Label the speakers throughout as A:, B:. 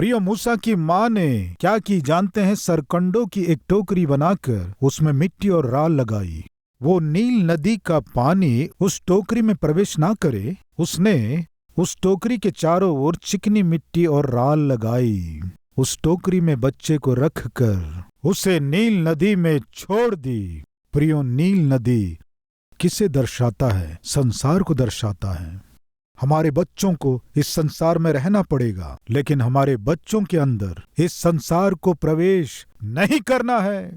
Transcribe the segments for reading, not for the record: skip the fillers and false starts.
A: प्रियो, मूसा की माँ ने क्या की जानते हैं? सरकंडों की एक टोकरी बनाकर उसमें मिट्टी और राल लगाई। वो नील नदी का पानी उस टोकरी में प्रवेश ना करे, उसने उस टोकरी के चारों ओर चिकनी मिट्टी और राल लगाई। उस टोकरी में बच्चे को रखकर उसे नील नदी में छोड़ दी। प्रियो, नील नदी किसे दर्शाता है? संसार को दर्शाता है। हमारे बच्चों को इस संसार में रहना पड़ेगा, लेकिन हमारे बच्चों के अंदर इस संसार को प्रवेश नहीं करना है।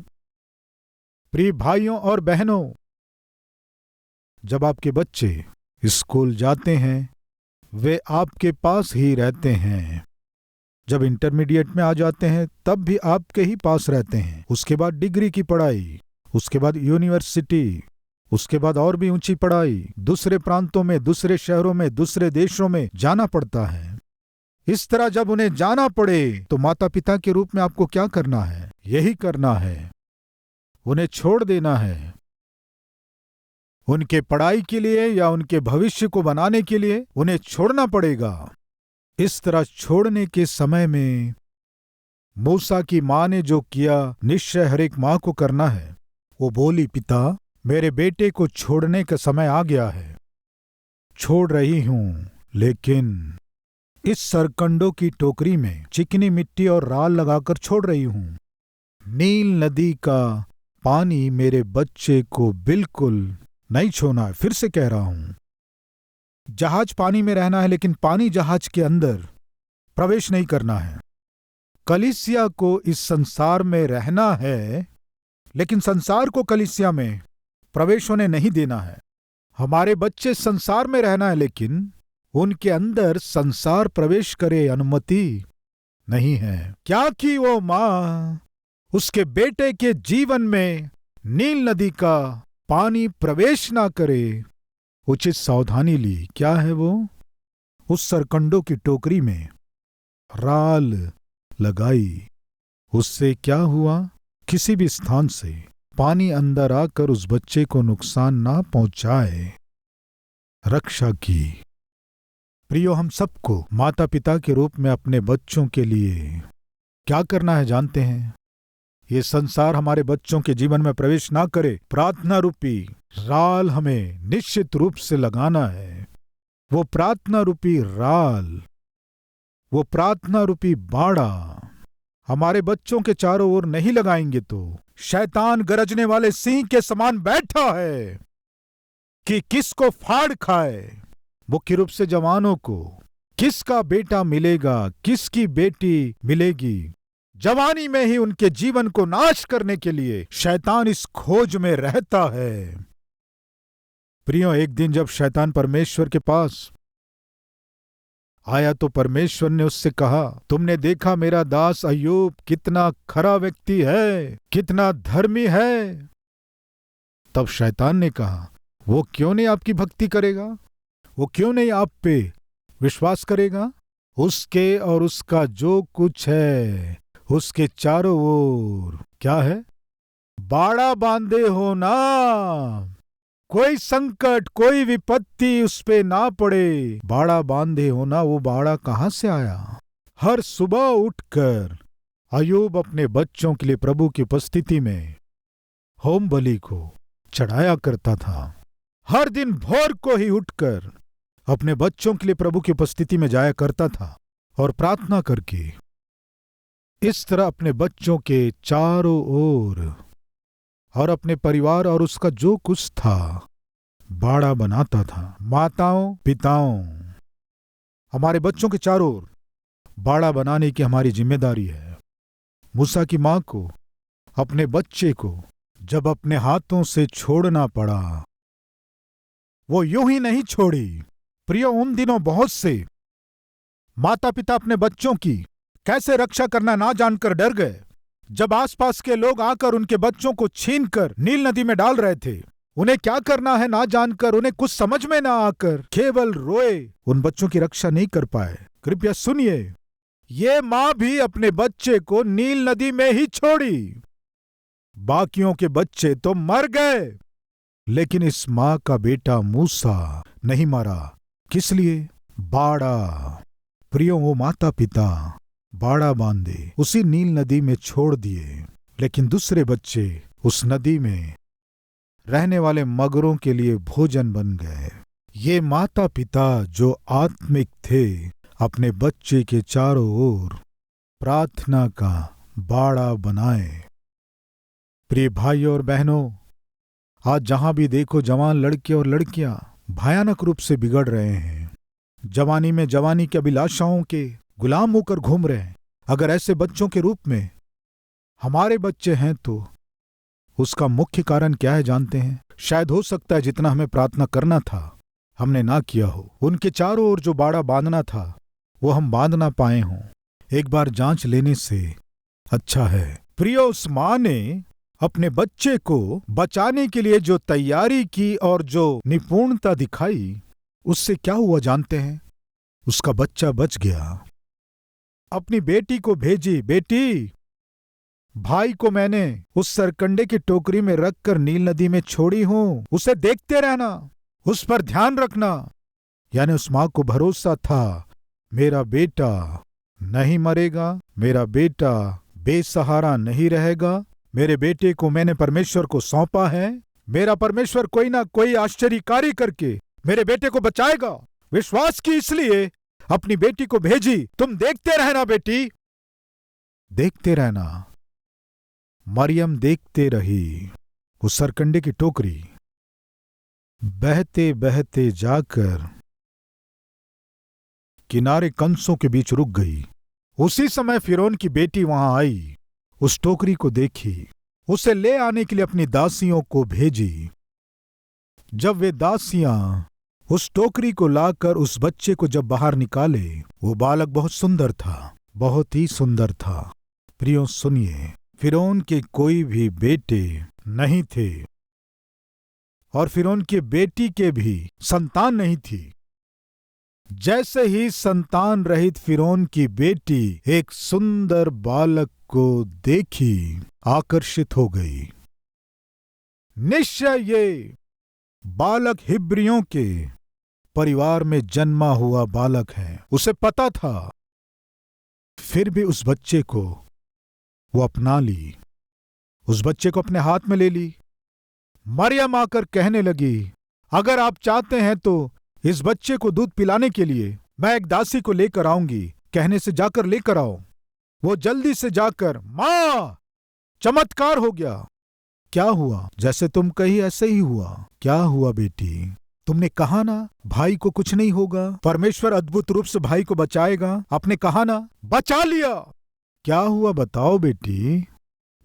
A: प्रिय भाइयों और बहनों, जब आपके बच्चे स्कूल जाते हैं वे आपके पास ही रहते हैं। जब इंटरमीडिएट में आ जाते हैं तब भी आपके ही पास रहते हैं। उसके बाद डिग्री की पढ़ाई, उसके बाद यूनिवर्सिटी, उसके बाद और भी ऊंची पढ़ाई, दूसरे प्रांतों में, दूसरे शहरों में, दूसरे देशों में जाना पड़ता है। इस तरह जब उन्हें जाना पड़े तो माता पिता के रूप में आपको क्या करना है? यही करना है, उन्हें छोड़ देना है। उनके पढ़ाई के लिए या उनके भविष्य को बनाने के लिए उन्हें छोड़ना पड़ेगा। इस तरह छोड़ने के समय में मूसा की माँ ने जो किया, निश्चय हर एक माँ को करना है। वो बोली, पिता, मेरे बेटे को छोड़ने का समय आ गया है। छोड़ रही हूं, लेकिन इस सरकंडों की टोकरी में चिकनी मिट्टी और राल लगाकर छोड़ रही हूं। नील नदी का पानी मेरे बच्चे को बिल्कुल नहीं छूना है। फिर से कह रहा हूं, जहाज पानी में रहना है, लेकिन पानी जहाज के अंदर प्रवेश नहीं करना है। कलीसिया को इस संसार में रहना है, लेकिन संसार को कलीसिया में प्रवेश होने नहीं देना है। हमारे बच्चे संसार में रहना है, लेकिन उनके अंदर संसार प्रवेश करे अनुमति नहीं है। क्या कि वो माँ उसके बेटे के जीवन में नील नदी का पानी प्रवेश ना करे, उचित सावधानी ली। क्या है वो? उस सरकंडों की टोकरी में राल लगाई। उससे क्या हुआ? किसी भी स्थान से पानी अंदर आकर उस बच्चे को नुकसान ना पहुंचाए, रक्षा की। प्रियो, हम सबको माता पिता के रूप में अपने बच्चों के लिए क्या करना है जानते हैं? ये संसार हमारे बच्चों के जीवन में प्रवेश ना करे, प्रार्थना रूपी राल हमें निश्चित रूप से लगाना है। वो प्रार्थना रूपी राल, वो प्रार्थना रूपी बाड़ा हमारे बच्चों के चारों ओर नहीं लगाएंगे तो शैतान गरजने वाले सिंह के समान बैठा है कि किसको फाड़ खाए। मुख्य रूप से जवानों को किसका बेटा मिलेगा, किसकी बेटी मिलेगी। जवानी में ही उनके जीवन को नाश करने के लिए शैतान इस खोज में रहता है। प्रियो, एक दिन जब शैतान परमेश्वर के पास आया तो परमेश्वर ने उससे कहा, तुमने देखा मेरा दास अय्यूब कितना खरा व्यक्ति है, कितना धर्मी है। तब शैतान ने कहा, वो क्यों नहीं आपकी भक्ति करेगा? वो क्यों नहीं आप पे विश्वास करेगा? उसके और उसका जो कुछ है उसके चारों ओर क्या है? बाड़ा बांधे हो ना, कोई संकट, कोई विपत्ति उस पे ना पड़े। बाड़ा बांधे हो ना। वो बाड़ा कहां से आया? हर सुबह उठकर अय्यूब अपने बच्चों के लिए प्रभु की उपस्थिति में होम बलि को चढ़ाया करता था। हर दिन भोर को ही उठकर अपने बच्चों के लिए प्रभु की उपस्थिति में जाया करता था और प्रार्थना करके इस तरह अपने बच्चों के चारों ओर और अपने परिवार और उसका जो कुछ था बाड़ा बनाता था। माताओं, पिताओं, हमारे बच्चों के चारों ओर बाड़ा बनाने की हमारी जिम्मेदारी है। मूसा की मां को अपने बच्चे को जब अपने हाथों से छोड़ना पड़ा, वो यूं ही नहीं छोड़ी। प्रियो, उन दिनों बहुत से माता पिता अपने बच्चों की कैसे रक्षा करना ना जानकर डर गए। जब आसपास के लोग आकर उनके बच्चों को छीनकर नील नदी में डाल रहे थे, उन्हें क्या करना है ना जानकर, उन्हें कुछ समझ में ना आकर केवल रोए, उन बच्चों की रक्षा नहीं कर पाए। कृपया सुनिए, ये मां भी अपने बच्चे को नील नदी में ही छोड़ी। बाकियों के बच्चे तो मर गए, लेकिन इस मां का बेटा मूसा नहीं मरा। किस लिए? बाड़ा। प्रियो, वो माता पिता बाड़ा बांधे उसी नील नदी में छोड़ दिए, लेकिन दूसरे बच्चे उस नदी में रहने वाले मगरों के लिए भोजन बन गए। ये माता पिता जो आत्मिक थे अपने बच्चे के चारों ओर प्रार्थना का बाड़ा बनाए। प्रिय भाइयों और बहनों, आज जहां भी देखो जवान लड़के और लड़कियां भयानक रूप से बिगड़ रहे हैं। जवानी में जवानी की अभिलाषाओं के गुलाम होकर घूम रहे हैं। अगर ऐसे बच्चों के रूप में हमारे बच्चे हैं तो उसका मुख्य कारण क्या है जानते हैं? शायद हो सकता है जितना हमें प्रार्थना करना था हमने ना किया हो। उनके चारों ओर जो बाड़ा बांधना था वो हम बांध ना पाए हों। एक बार जांच लेने से अच्छा है। प्रिय, उस मां ने अपने बच्चे को बचाने के लिए जो तैयारी की और जो निपुणता दिखाई, उससे क्या हुआ जानते हैं? उसका बच्चा बच गया। अपनी बेटी को भेजी, बेटी, भाई को मैंने उस सरकंडे की टोकरी में रखकर नील नदी में छोड़ी हूं, उसे देखते रहना, उस पर ध्यान रखना। यानी उस मां को भरोसा था मेरा बेटा नहीं मरेगा, मेरा बेटा बेसहारा नहीं रहेगा, मेरे बेटे को मैंने परमेश्वर को सौंपा है, मेरा परमेश्वर कोई ना कोई आश्चर्य कार्य करके मेरे बेटे को बचाएगा। विश्वास की इसलिए अपनी बेटी को भेजी। तुम देखते रहना बेटी, देखते रहना। मरियम देखते रही। उस सरकंडे की टोकरी बहते बहते जाकर किनारे कंसों के बीच रुक गई। उसी समय फिरौन की बेटी वहां आई, उस टोकरी को देखी, उसे ले आने के लिए अपनी दासियों को भेजी। जब वे दासियां उस टोकरी को लाकर उस बच्चे को जब बाहर निकाले, वो बालक बहुत सुंदर था, बहुत ही सुंदर था। प्रियो सुनिए, फिरौन के कोई भी बेटे नहीं थे और फिरौन के बेटी के भी संतान नहीं थी। जैसे ही संतान रहित फिरौन की बेटी एक सुंदर बालक को देखी, आकर्षित हो गई। निश्चय ये बालक हिब्रियों के परिवार में जन्मा हुआ बालक है, उसे पता था। फिर भी उस बच्चे को वो अपना ली, उस बच्चे को अपने हाथ में ले ली। मरियम आकर कहने लगी, अगर आप चाहते हैं तो इस बच्चे को दूध पिलाने के लिए मैं एक दासी को लेकर आऊंगी। कहने से जाकर लेकर आओ। वो जल्दी से जाकर, मां, चमत्कार हो गया। क्या हुआ? जैसे तुम कही ऐसे ही हुआ। क्या हुआ बेटी? तुमने कहा ना भाई को कुछ नहीं होगा, परमेश्वर अद्भुत रूप से भाई को बचाएगा। आपने कहा ना, बचा लिया। क्या हुआ बताओ बेटी?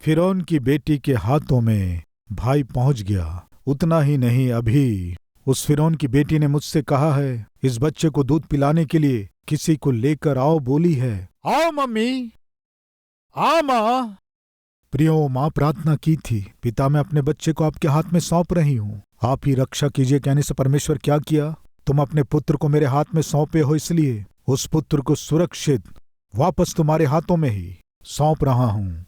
A: फिरौन की बेटी के हाथों में भाई पहुंच गया। उतना ही नहीं, अभी उस फिरौन की बेटी ने मुझसे कहा है इस बच्चे को दूध पिलाने के लिए किसी को लेकर आओ बोली है। आओ मम्मी, आओ मां। प्रियो, मां प्रार्थना की थी, पिता मैं अपने बच्चे को आपके हाथ में सौंप रही हूं, आप ही रक्षा कीजिए। कहने से परमेश्वर क्या किया? तुम अपने पुत्र को मेरे हाथ में सौंपे हो, इसलिए उस पुत्र को सुरक्षित वापस तुम्हारे हाथों में ही सौंप रहा हूं।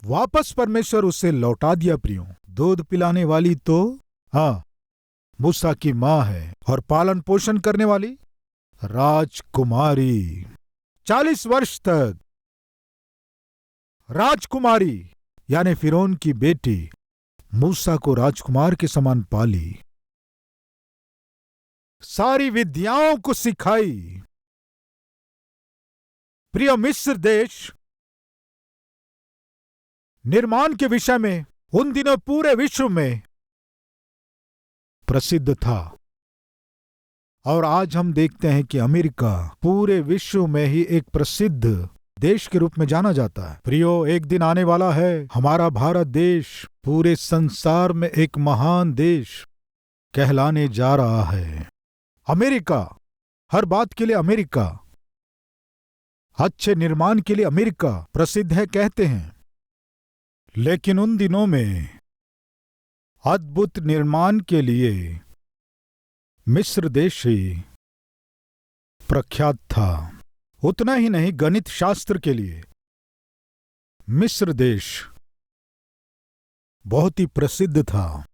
A: वापस परमेश्वर उसे लौटा दिया। प्रियो, दूध पिलाने वाली तो मूसा की मां है और पालन पोषण करने वाली राजकुमारी। 40 वर्ष तक राजकुमारी यानी फिरौन की बेटी मूसा को राजकुमार के समान पाली, सारी विद्याओं को सिखाई। प्रिय, मिस्र देश निर्माण के विषय में उन दिनों पूरे विश्व में प्रसिद्ध था और आज हम देखते हैं कि अमेरिका पूरे विश्व में ही एक प्रसिद्ध देश के रूप में जाना जाता है। प्रियो, एक दिन आने वाला है हमारा भारत देश पूरे संसार में एक महान देश कहलाने जा रहा है। अमेरिका, हर बात के लिए अमेरिका, अच्छे निर्माण के लिए अमेरिका प्रसिद्ध है कहते हैं, लेकिन उन दिनों में अद्भुत निर्माण के लिए मिस्र देश ही प्रख्यात था। उतना ही नहीं, गणित शास्त्र के लिए मिस्र देश बहुत ही प्रसिद्ध था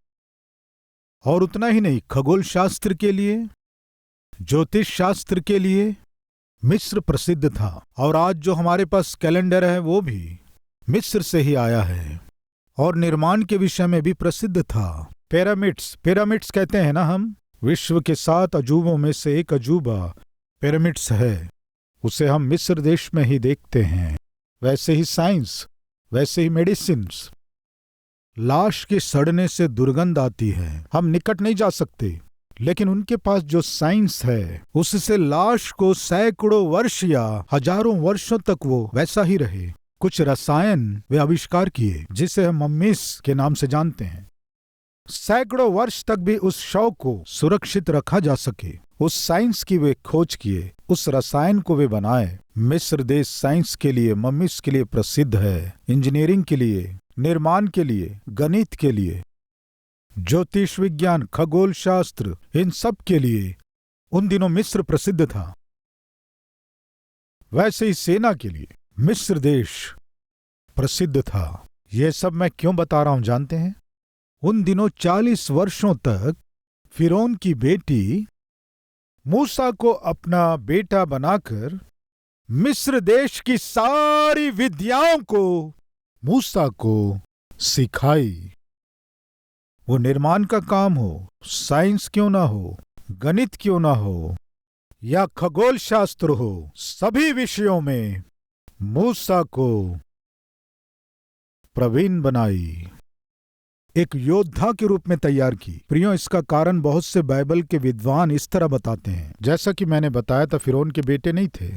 A: और उतना ही नहीं, खगोल शास्त्र के लिए, ज्योतिष शास्त्र के लिए मिस्र प्रसिद्ध था। और आज जो हमारे पास कैलेंडर है वो भी मिस्र से ही आया है और निर्माण के विषय में भी प्रसिद्ध था। पिरामिड्स कहते हैं ना हम, विश्व के 7 अजूबों में से एक अजूबा पिरामिड्स है। उसे हम मिस्र देश में ही देखते हैं। वैसे ही साइंस, वैसे ही मेडिसिन्स। लाश के सड़ने से दुर्गंध आती है, हम निकट नहीं जा सकते, लेकिन उनके पास जो साइंस है उससे लाश को सैकड़ों वर्ष या हजारों वर्षों तक वो वैसा ही रहे। कुछ रसायन वे आविष्कार किए जिसे हम मम्मीज के नाम से जानते हैं। सैकड़ों वर्ष तक भी उस शव को सुरक्षित रखा जा सके, उस साइंस की वे खोज किए, उस रसायन को वे बनाए। मिस्र देश साइंस के लिए, मम्मीज के लिए प्रसिद्ध है, इंजीनियरिंग के लिए, निर्माण के लिए, गणित के लिए, ज्योतिष विज्ञान, खगोल शास्त्र, इन सब के लिए उन दिनों मिस्र प्रसिद्ध था। वैसे ही सेना के लिए मिस्र देश प्रसिद्ध था। यह सब मैं क्यों बता रहा हूं जानते हैं? उन दिनों 40 वर्षों तक फिरौन की बेटी मूसा को अपना बेटा बनाकर मिस्र देश की सारी विद्याओं को मूसा को सिखाई। वो निर्माण का काम हो, साइंस क्यों ना हो, गणित क्यों ना हो या खगोल शास्त्र हो, सभी विषयों में मूसा को प्रवीण बनाई, एक योद्धा के रूप में तैयार की। प्रियो, इसका कारण बहुत से बाइबल के विद्वान इस तरह बताते हैं। जैसा कि मैंने बताया था, फिरौन के बेटे नहीं थे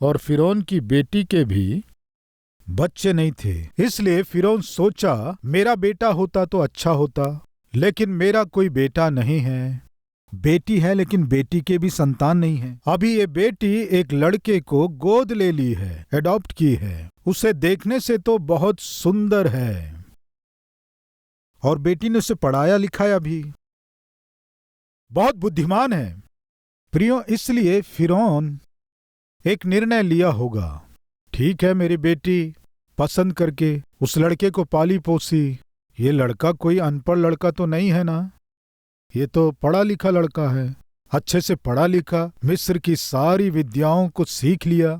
A: और फिरौन की बेटी के भी बच्चे नहीं थे। इसलिए फिरौन सोचा मेरा बेटा होता तो अच्छा होता, लेकिन मेरा कोई बेटा नहीं है। बेटी है लेकिन बेटी के भी संतान नहीं है। अभी ये बेटी एक लड़के को गोद ले ली है, एडॉप्ट की है। उसे देखने से तो बहुत सुंदर है और बेटी ने उसे पढ़ाया लिखाया भी, बहुत बुद्धिमान है। प्रियो, इसलिए फिरौन एक निर्णय लिया होगा, ठीक है मेरी बेटी पसंद करके उस लड़के को पाली पोसी। ये लड़का कोई अनपढ़ लड़का तो नहीं है ना, ये तो पढ़ा लिखा लड़का है, अच्छे से पढ़ा लिखा, मिस्र की सारी विद्याओं को सीख लिया।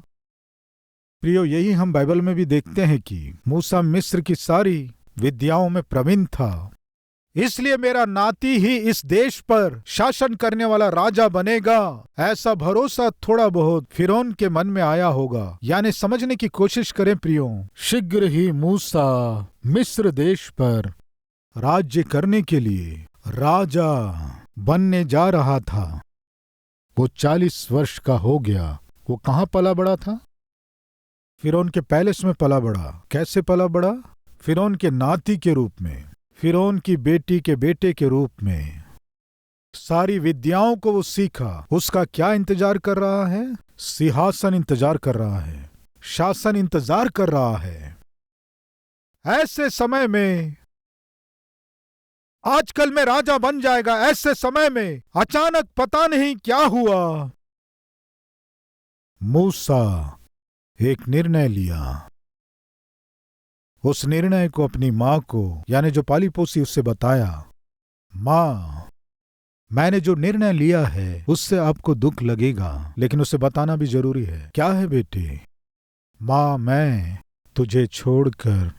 A: प्रियो, यही हम बाइबल में भी देखते हैं कि मूसा मिस्र की सारी विद्याओं में प्रवीण था। इसलिए मेरा नाती ही इस देश पर शासन करने वाला राजा बनेगा, ऐसा भरोसा थोड़ा बहुत फिरौन के मन में आया होगा। यानी समझने की कोशिश करें प्रियो, शीघ्र ही मूसा मिस्र देश पर राज्य करने के लिए राजा बनने जा रहा था। वो 40 वर्ष का हो गया। वो कहाँ पला बड़ा था? फिरौन के पैलेस में पला बड़ा। कैसे पला बड़ा? फिरौन के नाती के रूप में, फिरौन की बेटी के बेटे के रूप में। सारी विद्याओं को वो सीखा। उसका क्या इंतजार कर रहा है? सिंहासन इंतजार कर रहा है, शासन इंतजार कर रहा है। ऐसे समय में, आजकल में राजा बन जाएगा, ऐसे समय में अचानक पता नहीं क्या हुआ, मूसा एक निर्णय लिया। उस निर्णय को अपनी माँ को, यानी जो पाली पोसी, उससे बताया, माँ मैंने जो निर्णय लिया है उससे आपको दुख लगेगा, लेकिन उसे बताना भी जरूरी है। क्या है बेटे? माँ मैं तुझे छोड़कर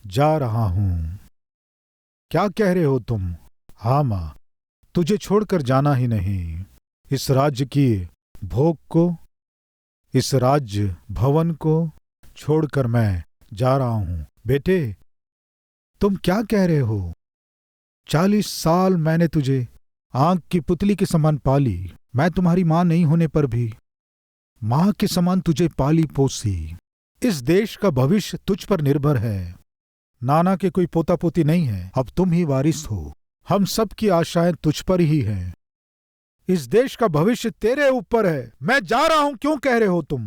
A: जा रहा हूं। क्या कह रहे हो तुम? हाँ माँ, तुझे छोड़कर जाना ही नहीं। इस राज्य की भोग को, इस राज्य भवन को छोड़कर मैं जा रहा हूं। बेटे तुम क्या कह रहे हो? 40 साल मैंने तुझे आंख की पुतली के समान पाली। मैं तुम्हारी मां नहीं होने पर भी मां के समान तुझे पाली पोसी। इस देश का भविष्य तुझ पर निर्भर है। नाना के कोई पोता पोती नहीं है, अब तुम ही वारिस हो। हम सब की आशाएं तुझ पर ही हैं। इस देश का भविष्य तेरे ऊपर है। मैं जा रहा हूं, क्यों कह रहे हो तुम?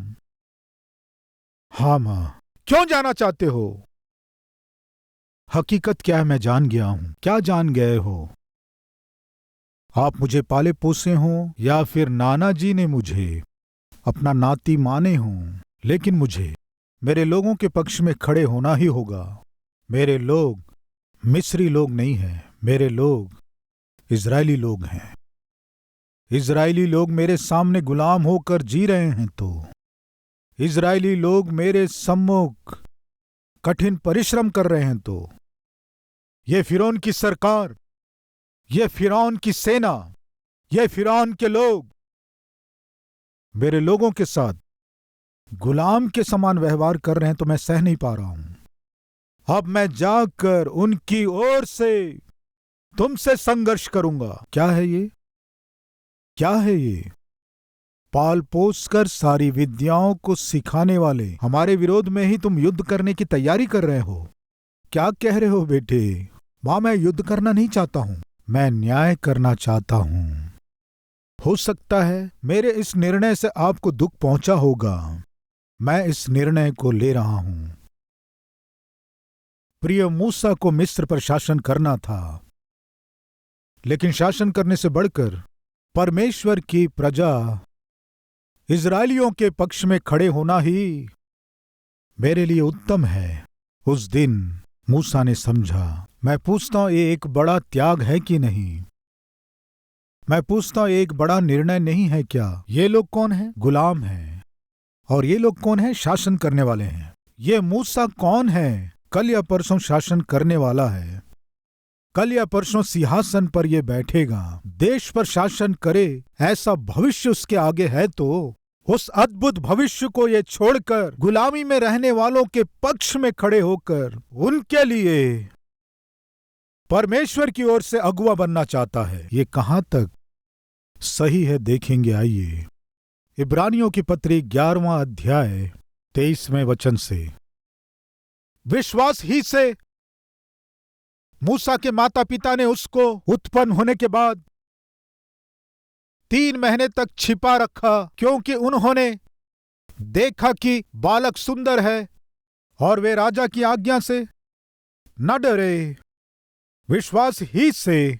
A: हाँ मां, क्यों जाना चाहते हो? हकीकत क्या है मैं जान गया हूं। क्या जान गए हो? आप मुझे पाले पोसे हों या फिर नाना जी ने मुझे अपना नाती माने हों, लेकिन मुझे मेरे लोगों के पक्ष में खड़े होना ही होगा। मेरे लोग मिस्री लोग नहीं हैं, मेरे लोग इजरायली लोग हैं। इजरायली लोग मेरे सामने गुलाम होकर जी रहे हैं तो इजरायली लोग मेरे सम्मुख कठिन परिश्रम कर रहे हैं तो ये फिरौन की सरकार, ये फिरौन की सेना, ये फिरौन के लोग मेरे लोगों के साथ गुलाम के समान व्यवहार कर रहे हैं तो मैं सह नहीं पा रहा हूं। अब मैं जाकर उनकी ओर से तुमसे संघर्ष करूंगा। क्या है ये? क्या है ये? पाल पोस कर सारी विद्याओं को सिखाने वाले हमारे विरोध में ही तुम युद्ध करने की तैयारी कर रहे हो। क्या कह रहे हो बेटे? मां, मैं युद्ध करना नहीं चाहता हूं, मैं न्याय करना चाहता हूं। हो सकता है मेरे इस निर्णय से आपको दुख पहुंचा होगा, मैं इस निर्णय को ले रहा हूं। प्रिय मूसा को मिस्र पर शासन करना था, लेकिन शासन करने से बढ़कर परमेश्वर की प्रजा इजरायलियों के पक्ष में खड़े होना ही मेरे लिए उत्तम है। उस दिन मूसा ने समझा। मैं पूछता हूं, ये एक बड़ा त्याग है कि नहीं? मैं पूछता हूं, एक बड़ा निर्णय नहीं है क्या? ये लोग कौन हैं? गुलाम हैं। और ये लोग कौन हैं? शासन करने वाले हैं। ये मूसा कौन है? कल या परसों शासन करने वाला है। कल या परसों सिंहासन पर ये बैठेगा, देश पर शासन करे, ऐसा भविष्य उसके आगे है। तो उस अद्भुत भविष्य को ये छोड़कर गुलामी में रहने वालों के पक्ष में खड़े होकर उनके लिए परमेश्वर की ओर से अगुवा बनना चाहता है। ये कहां तक सही है देखेंगे। आइए, इब्रानियों की पत्री 11वां अध्याय 23वें वचन से। विश्वास ही से मूसा के माता पिता ने उसको उत्पन्न होने के बाद 3 महीने तक छिपा रखा, क्योंकि उन्होंने देखा कि बालक सुंदर है और वे राजा की आज्ञा से न डरे। विश्वास ही से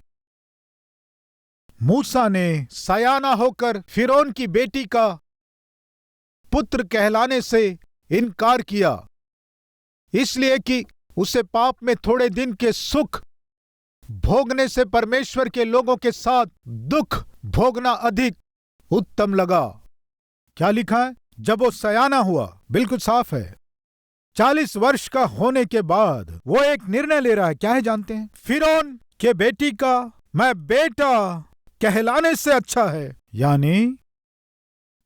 A: मूसा ने सयाना होकर फिरौन की बेटी का पुत्र कहलाने से इनकार किया, इसलिए कि उसे पाप में थोड़े दिन के सुख भोगने से परमेश्वर के लोगों के साथ दुख भोगना अधिक उत्तम लगा। क्या लिखा है? जब वो सयाना हुआ, बिल्कुल साफ है, 40 वर्ष का होने के बाद वो एक निर्णय ले रहा है। क्या है जानते हैं? फिरौन के बेटी का मैं बेटा कहलाने से अच्छा है। यानी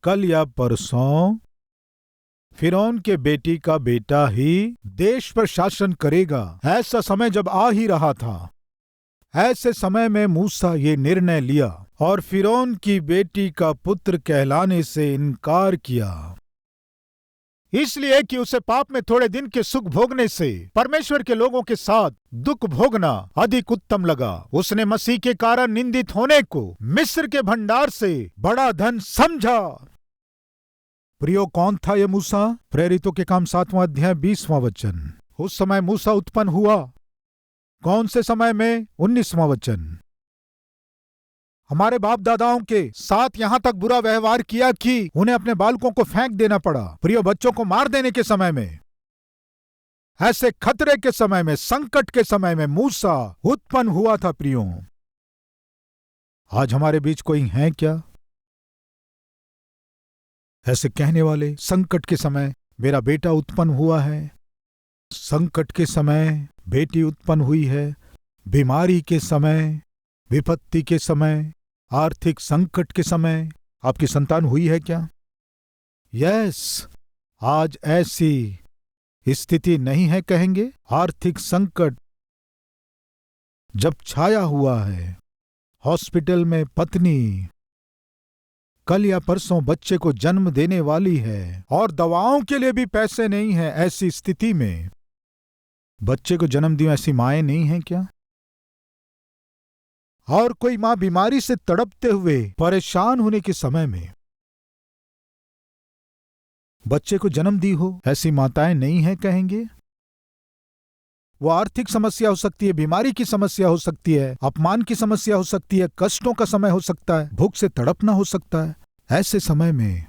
A: कल या परसों फिरौन के बेटी का बेटा ही देश पर शासन करेगा। ऐसा समय जब आ ही रहा था, ऐसे समय में मूसा ये निर्णय लिया और फिरौन की बेटी का पुत्र कहलाने से इनकार किया, इसलिए कि उसे पाप में थोड़े दिन के सुख भोगने से परमेश्वर के लोगों के साथ दुख भोगना अधिक उत्तम लगा। उसने मसीह के कारण निंदित होने को मिस्र के भंडार से बड़ा धन समझा। प्रियो, कौन था ये मूसा? प्रेरितों के काम 7वां अध्याय 20वां वचन। उस समय मूसा उत्पन्न हुआ। कौन से समय में? 19वां वचन। हमारे बाप दादाओं के साथ यहां तक बुरा व्यवहार किया कि उन्हें अपने बालकों को फेंक देना पड़ा। प्रियो, बच्चों को मार देने के समय में, ऐसे खतरे के समय में, संकट के समय में मूसा उत्पन्न हुआ था। प्रियो, आज हमारे बीच कोई है क्या ऐसे कहने वाले? संकट के समय मेरा बेटा उत्पन्न हुआ है, संकट के समय बेटी उत्पन्न हुई है, बीमारी के समय, विपत्ति के समय, आर्थिक संकट के समय आपकी संतान हुई है क्या? यस, आज ऐसी स्थिति नहीं है कहेंगे। आर्थिक संकट जब छाया हुआ है, हॉस्पिटल में पत्नी कल या परसों बच्चे को जन्म देने वाली है और दवाओं के लिए भी पैसे नहीं है, ऐसी स्थिति में बच्चे को जन्म दिया, ऐसी माएं नहीं हैं क्या? और कोई मां बीमारी से तड़पते हुए परेशान होने के समय में बच्चे को जन्म दी हो, ऐसी माताएं नहीं हैं कहेंगे? वो आर्थिक समस्या हो सकती है, बीमारी की समस्या हो सकती है, अपमान की समस्या हो सकती है, कष्टों का समय हो सकता है, भूख से तड़पना हो सकता है। ऐसे समय में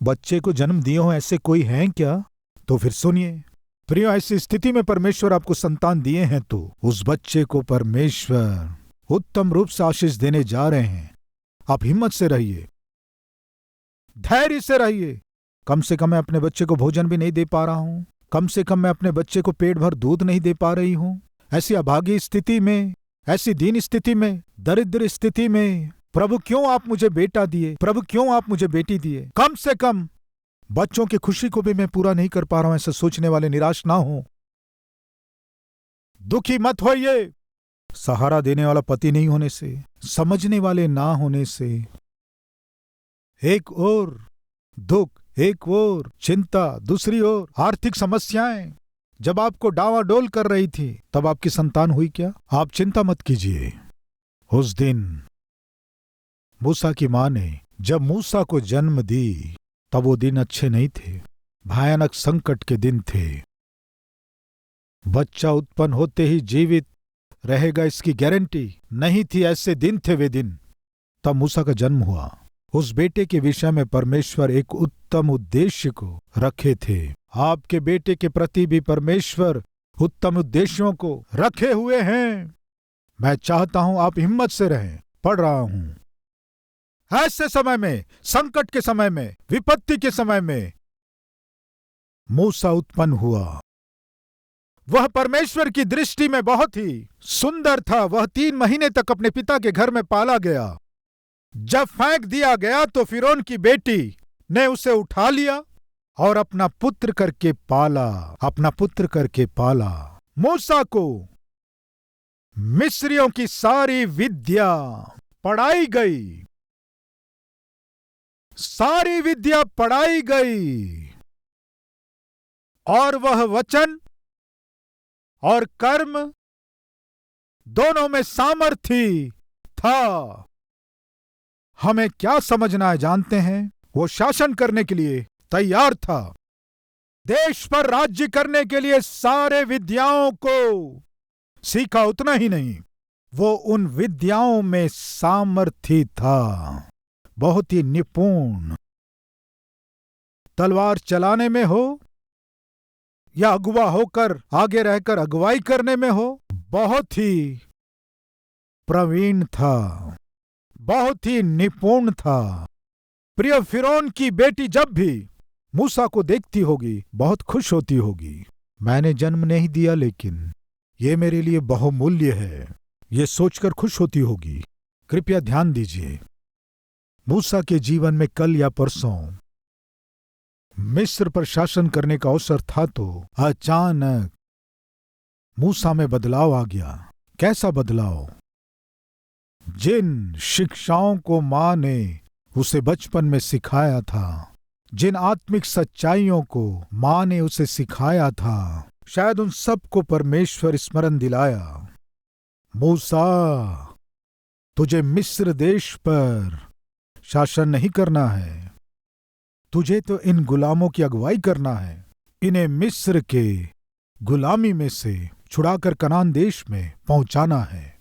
A: बच्चे को जन्म दिए हो, ऐसे कोई हैं क्या? तो फिर सुनिए प्रियो, ऐसी स्थिति में परमेश्वर आपको संतान दिए हैं तो उस बच्चे को परमेश्वर उत्तम रूप से आशीष देने जा रहे हैं। आप हिम्मत से रहिए, धैर्य से रहिए। कम से कम मैं अपने बच्चे को भोजन भी नहीं दे पा रहा हूं, कम से कम मैं अपने बच्चे को पेट भर दूध नहीं दे पा रही हूं। ऐसी अभागी स्थिति में, ऐसी दीन स्थिति में, दरिद्र स्थिति में प्रभु क्यों आप मुझे बेटा दिए, प्रभु क्यों आप मुझे बेटी दिए। कम से कम बच्चों की खुशी को भी मैं पूरा नहीं कर पा रहा हूं। ऐसा सोचने वाले निराश ना हो, दुखी मत होइए। सहारा देने वाला पति नहीं होने से, समझने वाले ना होने से, एक ओर दुख, एक ओर चिंता, दूसरी ओर आर्थिक समस्याएं जब आपको डावाडोल कर रही थी, तब आपकी संतान हुई क्या? आप चिंता मत कीजिए। उस दिन मूसा की मां ने जब मूसा को जन्म दी, तब वो दिन अच्छे नहीं थे, भयानक संकट के दिन थे। बच्चा उत्पन्न होते ही जीवित रहेगा इसकी गारंटी नहीं थी, ऐसे दिन थे वे दिन। तब मूसा का जन्म हुआ। उस बेटे के विषय में परमेश्वर एक उत्तम उद्देश्य को रखे थे। आपके बेटे के प्रति भी परमेश्वर उत्तम उद्देश्यों को रखे हुए हैं। मैं चाहता हूं आप हिम्मत से रहें। पढ़ रहा हूं, ऐसे समय में, संकट के समय में, विपत्ति के समय में मूसा उत्पन्न हुआ। वह परमेश्वर की दृष्टि में बहुत ही सुंदर था। वह 3 महीने तक अपने पिता के घर में पाला गया। जब फेंक दिया गया तो फिरौन की बेटी ने उसे उठा लिया और अपना पुत्र करके पाला, अपना पुत्र करके पाला। मूसा को मिस्रियों की सारी विद्या पढ़ाई गई, सारी विद्या पढ़ाई गई, और वह वचन और कर्म दोनों में सामर्थी था। हमें क्या समझना है जानते हैं? वो शासन करने के लिए तैयार था, देश पर राज्य करने के लिए सारे विद्याओं को सीखा। उतना ही नहीं, वो उन विद्याओं में सामर्थी था, बहुत ही निपुण। तलवार चलाने में हो या अगुवा होकर आगे रहकर अगुवाई करने में हो, बहुत ही प्रवीण था, बहुत ही निपुण था। प्रिय, फिरौन की बेटी जब भी मूसा को देखती होगी बहुत खुश होती होगी। मैंने जन्म नहीं दिया लेकिन ये मेरे लिए बहुमूल्य है, ये सोचकर खुश होती होगी। कृपया ध्यान दीजिए, मूसा के जीवन में कल या परसों मिस्र पर शासन करने का अवसर था, तो अचानक मूसा में बदलाव आ गया। कैसा बदलाव? जिन शिक्षाओं को मां ने उसे बचपन में सिखाया था, जिन आत्मिक सच्चाइयों को मां ने उसे सिखाया था, शायद उन सब को परमेश्वर स्मरण दिलाया। मूसा, तुझे मिस्र देश पर शासन नहीं करना है, तुझे तो इन गुलामों की अगुवाई करना है। इन्हें मिस्र के गुलामी में से छुड़ाकर कनान देश में पहुंचाना है।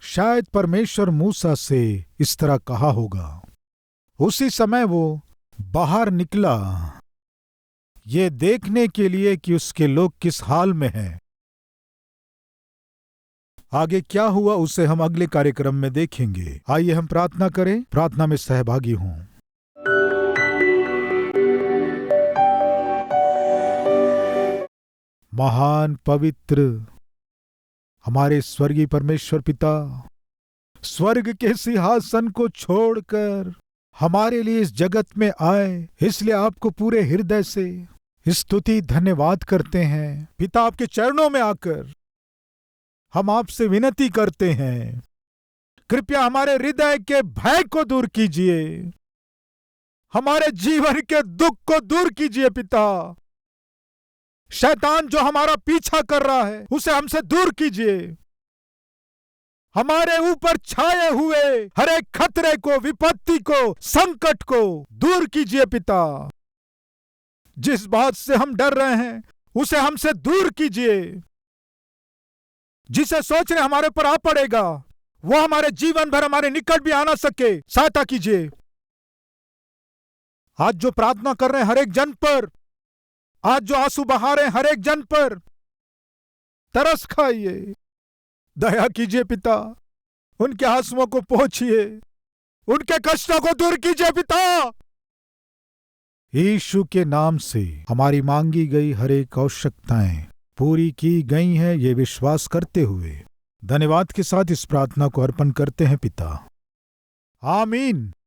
A: शायद परमेश्वर मूसा से इस तरह कहा होगा। उसी समय वो बाहर निकला, ये देखने के लिए कि उसके लोग किस हाल में हैं। आगे क्या हुआ उसे हम अगले कार्यक्रम में देखेंगे। आइए हम प्रार्थना करें, प्रार्थना में सहभागी हों। महान पवित्र हमारे स्वर्गीय परमेश्वर पिता, स्वर्ग के सिंहासन को छोड़कर हमारे लिए इस जगत में आए, इसलिए आपको पूरे हृदय से स्तुति धन्यवाद करते हैं। पिता, आपके चरणों में आकर हम आपसे विनती करते हैं, कृपया हमारे हृदय के भय को दूर कीजिए, हमारे जीवन के दुख को दूर कीजिए। पिता, शैतान जो हमारा पीछा कर रहा है उसे हमसे दूर कीजिए। हमारे ऊपर छाए हुए हर एक खतरे को, विपत्ति को, संकट को दूर कीजिए। पिता, जिस बात से हम डर रहे हैं उसे हमसे दूर कीजिए। जिसे सोच रहे हमारे पर आ पड़ेगा वो हमारे जीवन भर हमारे निकट भी आना सके, सहायता कीजिए। आज जो प्रार्थना कर रहे हैं हर एक जन पर, आज जो आंसू बहा रहे हैं हर एक जन पर तरस खाइए, दया कीजिए। पिता, उनके आंसुओं को पोंछिए, उनके कष्टों को दूर कीजिए पिता। यीशु के नाम से हमारी मांगी गई हर एक आवश्यकताएं पूरी की गई हैं, ये विश्वास करते हुए धन्यवाद के साथ इस प्रार्थना को अर्पण करते हैं पिता। आमीन।